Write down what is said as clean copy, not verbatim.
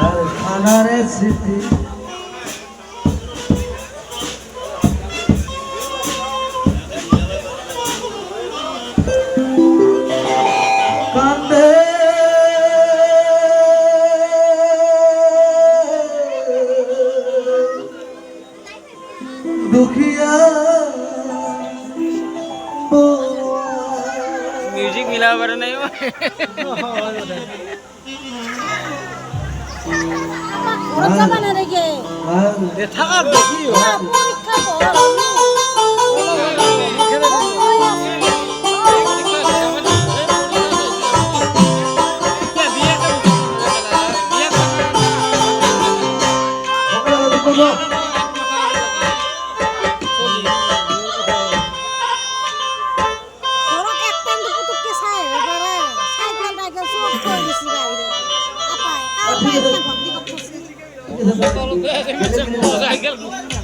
আর খানারে স্মৃতি কান্দে दुखिया म्यूजिक मिला पर नहीं हो পরীক্ষা বানা রেগে ये থাকা দেখি পরীক্ষা Kalau gue